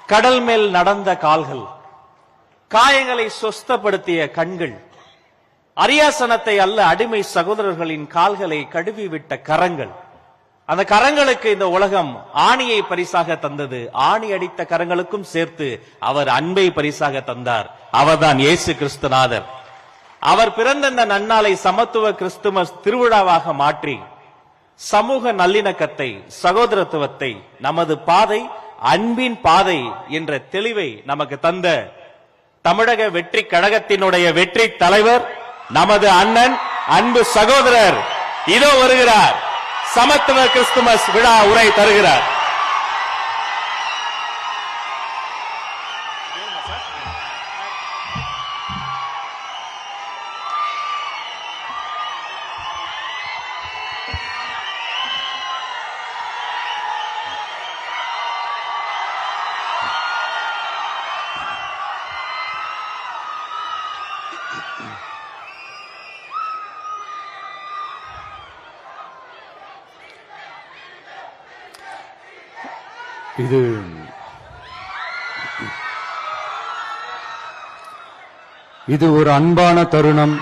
கடல் மேல் நடந்த கால்கள், காயங்களை சொஸ்தப்படுத்திய கண்கள், அரியாசனத்தை அல்ல அடிமை சகோதரர்களின் கால்களை கழுவிவிட்ட கரங்கள். அந்த கரங்களுக்கு இந்த உலகம் ஆணியை பரிசாக தந்தது. ஆணி அடித்த கரங்களுக்கும் சேர்த்து அவர் அன்பை பரிசாக தந்தார். அவர்தான் இயேசு கிறிஸ்துநாதர். அவர் பிறந்த இந்த நன்னாளை சமத்துவ கிறிஸ்துமஸ் திருவிழாவாக மாற்றி சமூக நல்லிணக்கத்தை, சகோதரத்துவத்தை, நமது பாதை அன்பின் பாதை என்ற தெளிவை நமக்கு தந்த தமிழக வெற்றி கழகத்தினுடைய வெற்றி தலைவர் நமது அண்ணன், அன்பு சகோதரர் இதோ வருகிறார். சமத்துவ கிறிஸ்துமஸ் விழா உரை தருகிறார். இது ஒரு அன்பான தருணம்,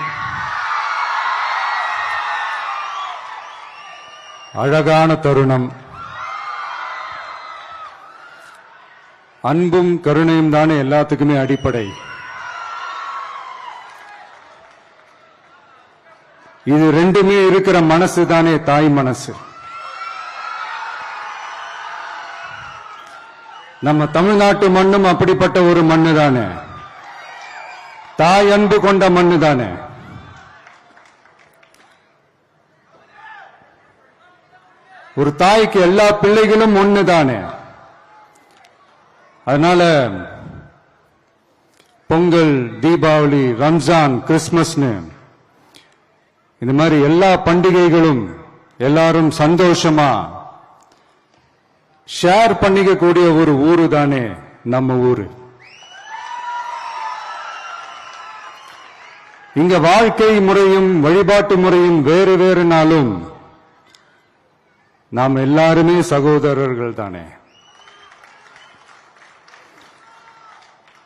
அழகான தருணம். அன்பும் கருணையும் தானே எல்லாத்துக்குமே அடிப்படை. இது ரெண்டுமே இருக்கிற மனசு தானே தாய் மனசு. நம்ம தமிழ்நாட்டு மண்ணும் அப்படிப்பட்ட ஒரு மண்ணு தானே, தாய் அன்பு கொண்ட மண்ணு தானே. ஒரு தாய்க்கு எல்லா பிள்ளைகளும் ஒண்ணு தானே. அதனால பொங்கல், தீபாவளி, ரம்ஜான், கிறிஸ்துமஸ்னு இந்த மாதிரி எல்லா பண்டிகைகளும் எல்லாரும் சந்தோஷமா ஷேர் பண்ணிக்க கூடிய ஒரு ஊரு தானே நம்ம ஊரு. இங்க வாழ்க்கை முறையும் வழிபாட்டு முறையும் வேறு வேறுனாலும் நாம் எல்லாருமே சகோதரர்கள் தானே.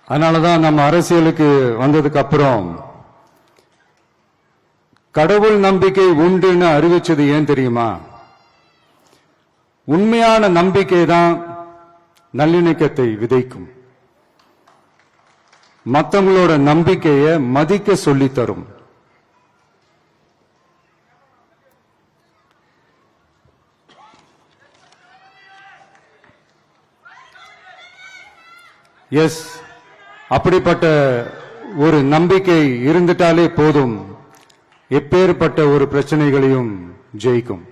அதனாலதான் நம்ம அரசியலுக்கு வந்ததுக்கு அப்புறம் கடவுள் நம்பிக்கை உண்டுன்னு அறிவிச்சது ஏன் தெரியுமா? உண்மையான நம்பிக்கை தான் நல்லிணக்கத்தை விதைக்கும், மற்றவங்களோட நம்பிக்கையை மதிக்க சொல்லித் தரும். எஸ், அப்படிப்பட்ட ஒரு நம்பிக்கை இருந்துட்டாலே போதும், எப்பேற்பட்ட ஒரு பிரச்சனைகளையும் ஜெயிக்கும்.